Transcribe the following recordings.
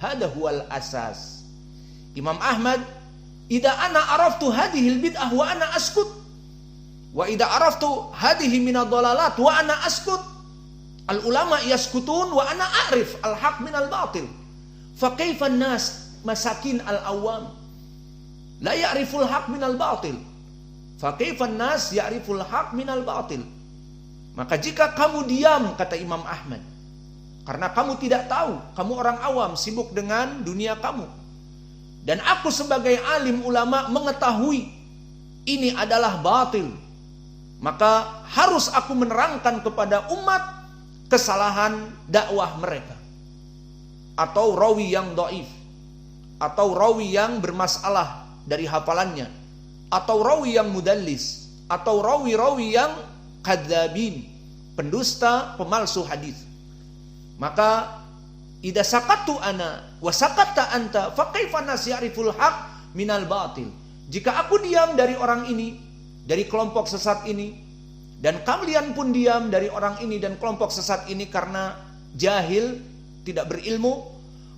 Hada huwal asas. Imam Ahmad, "Idza ana araftu hadhil bid'ah wa ana askut, wa idza araftu hadhihi minad dhalalat wa ana askut. Al ulama yaskutun wa ana a'rif al haq min al batil. Fa kaifa an-nas masakin al awam la ya'riful haq min al batil. Fa kaifa an-nas ya'riful haq min al batil." Maka jika kamu diam, kata Imam Ahmad, karena kamu tidak tahu, kamu orang awam sibuk dengan dunia kamu, dan aku sebagai alim ulama mengetahui ini adalah batil, maka harus aku menerangkan kepada umat kesalahan dakwah mereka, atau rawi yang dhaif, atau rawi yang bermasalah dari hafalannya, atau rawi yang mudallis, atau rawi-rawi yang kadzabin, pendusta, pemalsu hadis. Maka idza sakattu ana wa sakatta anta fa kaifa nas ya'riful haq minal batil. Jika aku diam dari orang ini, dari kelompok sesat ini, dan kalian pun diam dari orang ini dan kelompok sesat ini karena jahil, tidak berilmu,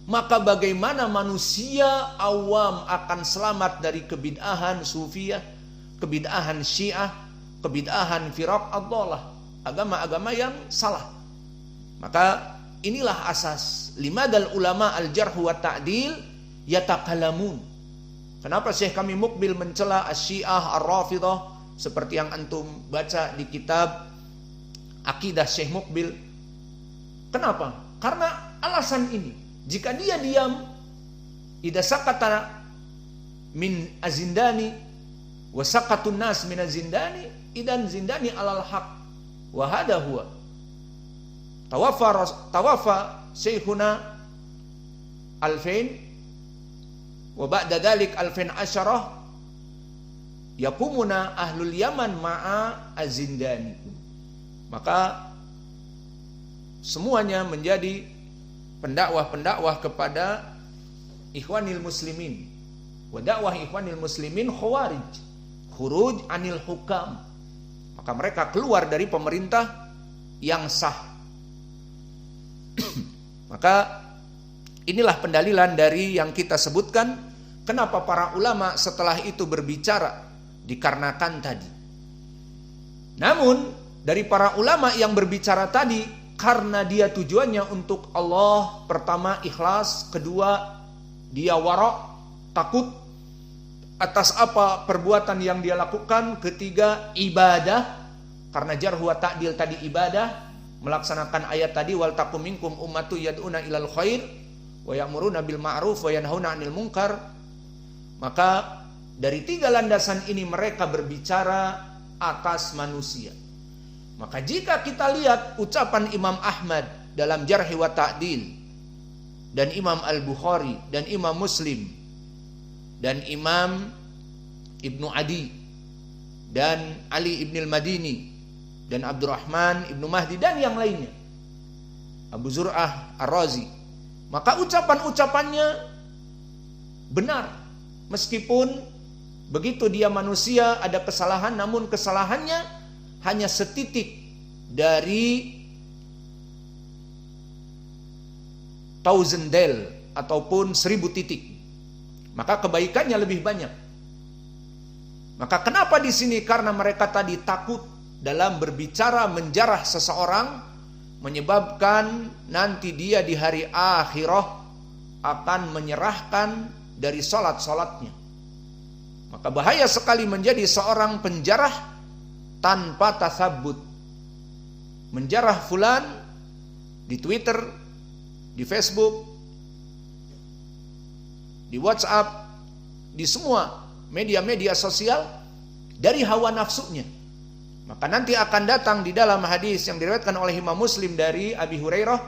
maka bagaimana manusia awam akan selamat dari kebid'ahan sufiyah, kebid'ahan syiah, kebid'ahan firaq ad-dhalah, agama-agama yang salah. Maka inilah asas limadal ulama al-jarh wa ta'dil yatakalamun. Kenapa Syekh kami Mukbil mencela asy-Syiah ar-Rafidhah seperti yang antum baca di kitab Akidah Syekh Mukbil? Kenapa? Karena alasan ini. Jika dia diam, idza sakata min azindani wa sakatun nas min azindani idan zindani alal haq wa hada huwa tawafa syekhuna alfain wa ba'da dhalik alfain asyarah yakumuna ahlul yaman ma'a azindani. Maka semuanya menjadi pendakwah-pendakwah kepada ikhwanil muslimin. Wa dakwah ikhwanil muslimin khawarij, khuruj anil hukam. Maka mereka keluar dari pemerintah yang sah. Maka inilah pendalilan dari yang kita sebutkan kenapa para ulama setelah itu berbicara, dikarenakan tadi. Namun dari para ulama yang berbicara tadi, karena dia tujuannya untuk Allah, pertama ikhlas, kedua dia wara', takut atas apa perbuatan yang dia lakukan, ketiga ibadah, karena jarh wa ta'dil tadi ibadah, melaksanakan ayat tadi wal takum minkum ummatu yad'una ilal khair wa ya'muruna bil ma'ruf wa yanhauna 'anil munkar. Maka dari tiga landasan ini mereka berbicara atas manusia. Maka jika kita lihat ucapan Imam Ahmad dalam Jarh wa Ta'dil, dan Imam Al-Bukhari, dan Imam Muslim, dan Imam Ibnu Adi, dan Ali Ibn Al-Madini, dan Abdurrahman Ibnu Mahdi, dan yang lainnya, Abu Zur'ah Ar-Razi, maka ucapan-ucapannya benar. Meskipun begitu dia manusia ada kesalahan, namun kesalahannya hanya setitik dari tauzendel ataupun 1000 titik. Maka kebaikannya lebih banyak. Maka kenapa di sini? Karena mereka tadi takut dalam berbicara menjarah seseorang, menyebabkan nanti dia di hari akhirah akan menyerahkan dari salat-salatnya. Maka bahaya sekali menjadi seorang penjarah tanpa tasabbut. Menjarah fulan di Twitter, di Facebook, di WhatsApp, di semua media-media sosial dari hawa nafsunya. Maka nanti akan datang di dalam hadis yang diriwayatkan oleh Imam Muslim dari Abi Hurairah,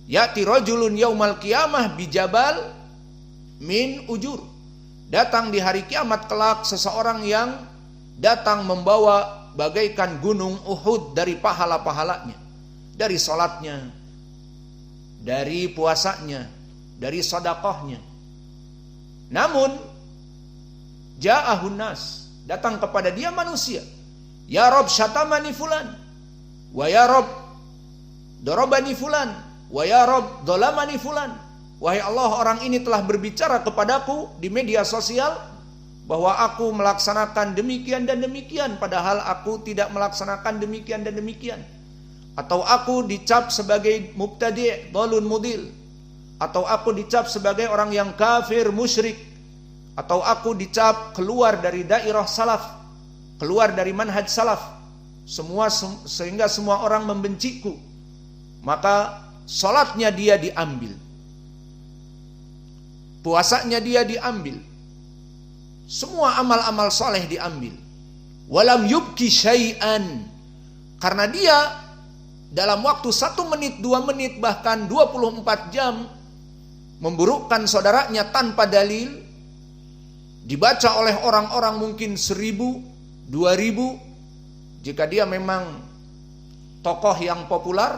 ya'ti rajulun yaumal qiyamah bijabal min ujur. Datang di hari kiamat kelak seseorang yang datang membawa bagaikan gunung Uhud dari pahala-pahalanya, dari salatnya, dari puasanya, dari sedekahnya. Namun ja'ahun nas, datang kepada dia manusia, ya Rob syatamani fulan, wa ya Rob dorobani fulan, wa ya Rob dolamani fulan, wahai Allah, orang ini telah berbicara kepadaku di media sosial bahwa aku melaksanakan demikian dan demikian, padahal aku tidak melaksanakan demikian dan demikian. Atau aku dicap sebagai mubtadi', dhalun mudil. Atau aku dicap sebagai orang yang kafir, musyrik. Atau aku dicap keluar dari dairah salaf, keluar dari manhaj salaf. Sehingga semua orang membenciku. Maka salatnya dia diambil, puasanya dia diambil, semua amal-amal soleh diambil. Walam yubki syai'an, karena dia dalam waktu 1 menit, 2 menit, bahkan 24 jam memburukkan saudaranya tanpa dalil, dibaca oleh orang-orang mungkin 1000, 2000. Jika dia memang tokoh yang populer,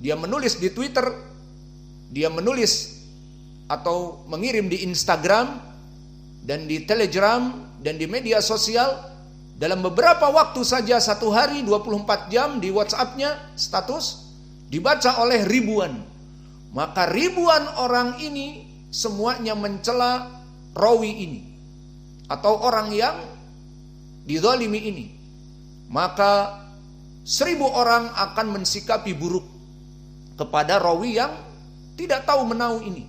dia menulis di Twitter, dia menulis atau mengirim di Instagram dan di Telegram dan di media sosial, dalam beberapa waktu saja, 1 hari 24 jam di WhatsApp-nya status dibaca oleh ribuan. Maka ribuan orang ini semuanya mencela rawi ini atau orang yang dizalimi ini. Maka 1000 orang akan mensikapi buruk kepada rawi yang tidak tahu menahu ini.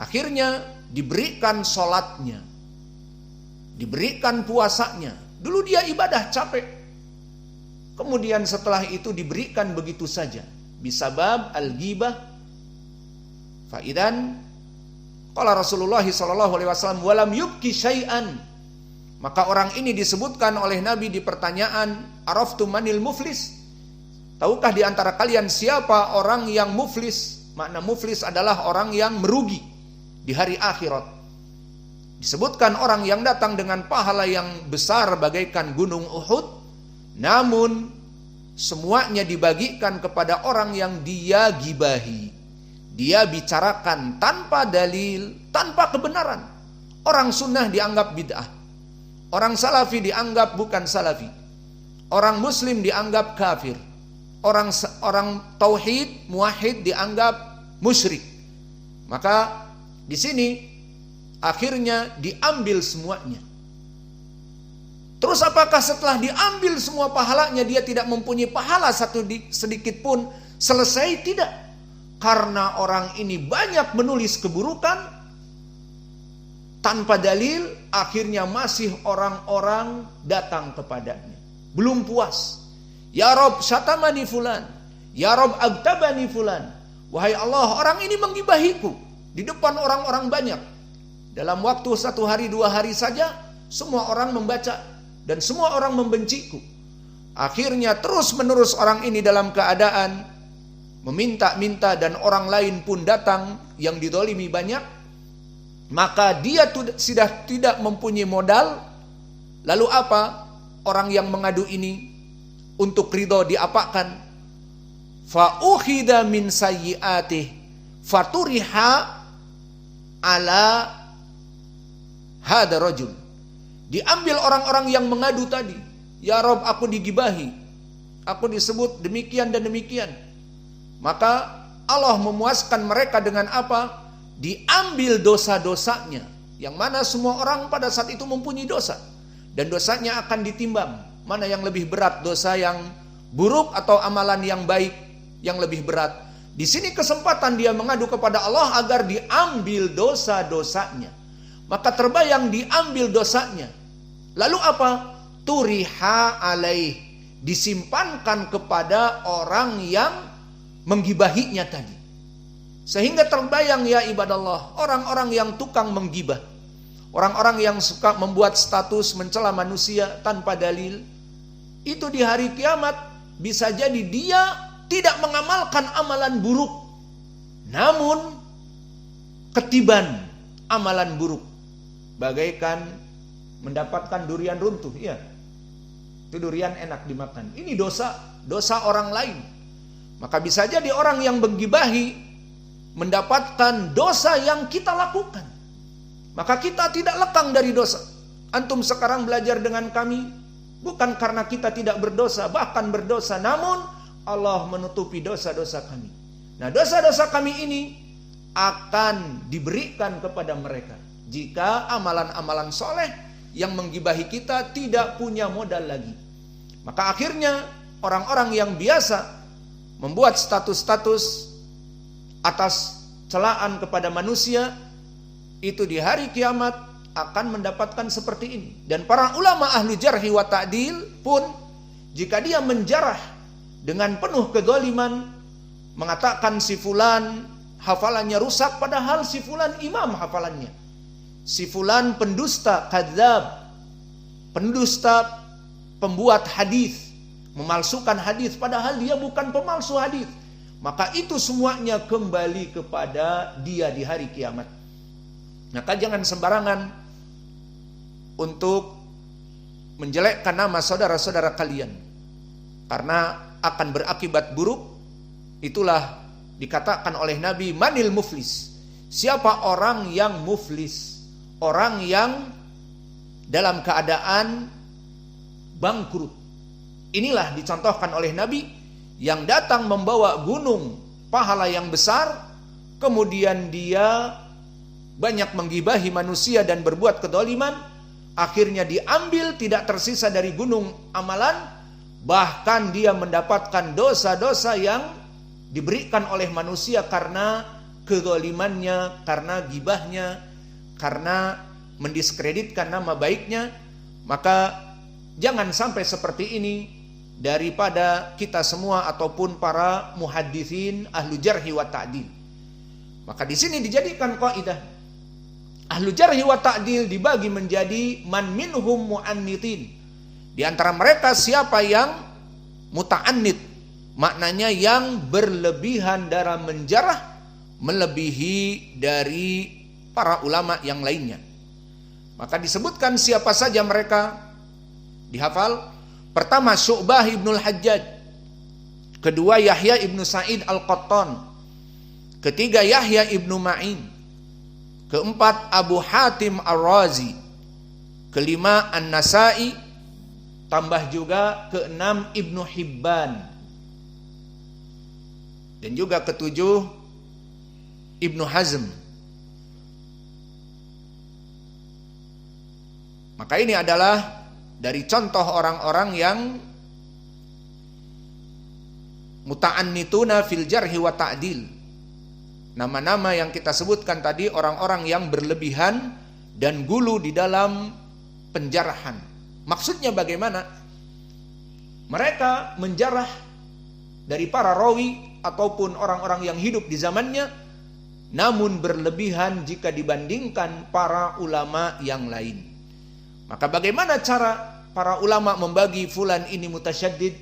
Akhirnya diberikan sholatnya, diberikan puasanya. Dulu dia ibadah capek, kemudian setelah itu diberikan begitu saja, bisabab al-ghibah. Faidan qala Rasulullah SAW walam yubki syai'an. Maka orang ini disebutkan oleh Nabi di pertanyaan, araftu manil muflis? Tahukah di antara kalian siapa orang yang muflis? Makna muflis adalah orang yang merugi di hari akhirat. Disebutkan orang yang datang dengan pahala yang besar bagaikan gunung Uhud, namun semuanya dibagikan kepada orang yang dia gibahi. Dia bicarakan tanpa dalil, tanpa kebenaran. Orang sunnah dianggap bid'ah, orang salafi dianggap bukan salafi, orang muslim dianggap kafir, orang tauhid, muwahhid dianggap musyrik. Maka di sini akhirnya diambil semuanya. Terus apakah setelah diambil semua pahalanya dia tidak mempunyai pahala sedikit pun? Selesai? Tidak. Karena orang ini banyak menulis keburukan tanpa dalil, akhirnya masih orang-orang datang kepadanya. Belum puas. Ya Rob syatamani fulan, ya Rob agtabani fulan. Wahai Allah, orang ini menggibahiku di depan orang-orang banyak. Dalam waktu 1 hari 2 hari saja, semua orang membaca dan semua orang membenciku. Akhirnya terus menerus orang ini dalam keadaan meminta-minta dan orang lain pun datang yang didolimi banyak. Maka dia sudah tidak mempunyai modal. Lalu apa? Orang yang mengadu ini untuk ridho diapakan? Fa'ukhidha min sayyi'atih faturiha ala hadha rajul. Diambil orang-orang yang mengadu tadi. Ya Rob, aku digibahi, aku disebut demikian dan demikian. Maka Allah memuaskan mereka dengan apa? Diambil dosa-dosanya, yang mana semua orang pada saat itu mempunyai dosa, dan dosanya akan ditimbang. Mana yang lebih berat, dosa yang buruk atau amalan yang baik yang lebih berat. Di sini kesempatan dia mengadu kepada Allah agar diambil dosa-dosanya. Maka terbayang diambil dosanya. Lalu apa? Turiha alaih, disimpankan kepada orang yang menggibahinya tadi. Sehingga terbayang ya ibadallah, orang-orang yang tukang menggibah, orang-orang yang suka membuat status mencela manusia tanpa dalil, itu di hari kiamat bisa jadi dia tidak mengamalkan amalan buruk, namun ketiban amalan buruk, bagaikan mendapatkan durian runtuh. Ya, itu durian enak dimakan. Ini dosa orang lain. Maka bisa jadi orang yang menggibahi mendapatkan dosa yang kita lakukan. Maka kita tidak lekang dari dosa. Antum sekarang belajar dengan kami bukan karena kita tidak berdosa, bahkan berdosa, namun Allah menutupi dosa-dosa kami. Nah, dosa-dosa kami ini akan diberikan kepada mereka jika amalan-amalan soleh yang menggibahi kita tidak punya modal lagi. Maka akhirnya orang-orang yang biasa membuat status-status atas celaan kepada manusia itu di hari kiamat akan mendapatkan seperti ini. Dan para ulama ahlu jarhi wa ta'dil pun jika dia menjarah dengan penuh kedzaliman, mengatakan si fulan hafalannya rusak padahal si fulan imam hafalannya, si fulan pendusta kadzab, pendusta pembuat hadis, memalsukan hadis padahal dia bukan pemalsu hadis, maka itu semuanya kembali kepada dia di hari kiamat. Maka jangan sembarangan untuk menjelekkan nama saudara-saudara kalian, karena akan berakibat buruk. Itulah dikatakan oleh Nabi, manil muflis, siapa orang yang muflis, orang yang dalam keadaan bangkrut. Inilah dicontohkan oleh Nabi yang datang membawa gunung pahala yang besar, kemudian dia banyak menggibahi manusia dan berbuat kedoliman, akhirnya diambil tidak tersisa dari gunung amalan, bahkan dia mendapatkan dosa-dosa yang diberikan oleh manusia karena kezalimannya, karena gibahnya, karena mendiskreditkan nama baiknya. Maka jangan sampai seperti ini daripada kita semua ataupun para muhadditsin ahlu jarhi wa ta'dil. Maka di sini dijadikan kaidah ahlu jarhi wa ta'dil dibagi menjadi man minhum mu'annitin. Di antara mereka siapa yang muta'annit, maknanya yang berlebihan dalam menjarah, melebihi dari para ulama yang lainnya. Maka disebutkan siapa saja mereka, dihafal. Pertama Syu'bah ibnul Hajjaj, kedua Yahya ibnu Sa'id al-Qattan, ketiga Yahya ibnu Ma'in, keempat Abu Hatim ar-Razi, kelima An-Nasai, tambah juga keenam Ibnu Hibban, dan juga ketujuh Ibnu Hazm. Maka ini adalah dari contoh orang-orang yang muta'annituna fil jarhi wa ta'dil. Nama-nama yang kita sebutkan tadi orang-orang yang berlebihan dan gulu di dalam penjarahan. Maksudnya bagaimana? Mereka menjarah dari para rawi ataupun orang-orang yang hidup di zamannya, namun berlebihan jika dibandingkan para ulama yang lain. Maka bagaimana cara para ulama membagi fulan ini mutasyaddid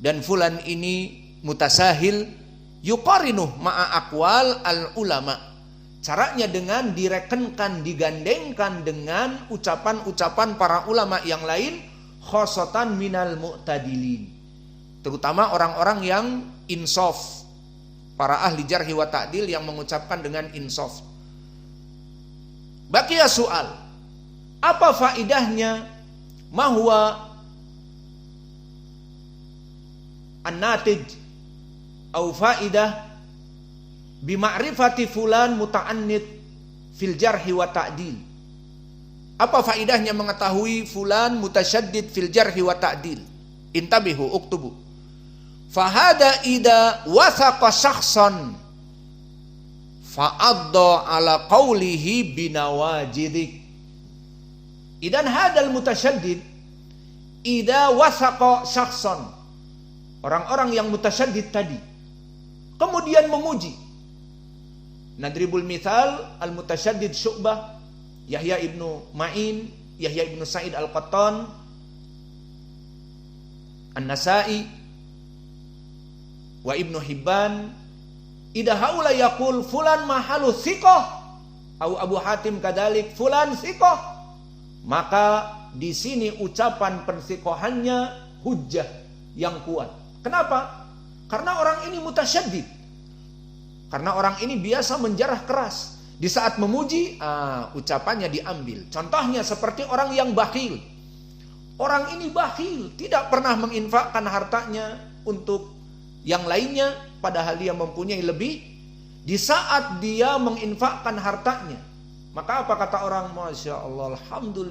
dan fulan ini mutasahil? Yuqarinuh ma'a aqwal al ulama. Caranya dengan direkenkan, digandengkan dengan ucapan-ucapan para ulama yang lain, khosotan minal mu'tadilin, terutama orang-orang yang insaf, para ahli jarhi wa ta'dil yang mengucapkan dengan insaf. Baqiya soal, apa faidahnya mahwa an-natij au faidah bima'rifati fulan muta'annit fil jarhi wa ta'dil? Apa faidahnya mengetahui fulan mutasyaddid fil jarhi wa ta'dil? Intabihu uktubu. Fahada ida wathaqa syakhsan fa'adda ala qawlihi binawajidik. Idan hadal mutasyaddid ida wathaqa syakhsan, orang-orang yang mutasyaddid tadi kemudian memuji. Nadribul mithal al mutasyaddid Syu'bah, Yahya ibnu Ma'in, Yahya ibnu Sa'id al-Qattan, An-Nasai, wa Ibnu Hibban. Idza haula yaqul fulan mahalu thiqah, au Abu Hatim kadalik fulan thiqah, maka di sini ucapan pensiqahannya hujjah yang kuat. Kenapa? Karena orang ini mutasyaddid, karena orang ini biasa menjarah keras. Di saat memuji, ucapannya diambil. Contohnya seperti orang yang bakhil. Orang ini bakhil, tidak pernah menginfakkan hartanya untuk yang lainnya, padahal dia mempunyai lebih. di saat dia menginfakkan hartanya. Maka apa kata orang? Masya Allah, alhamdulillah.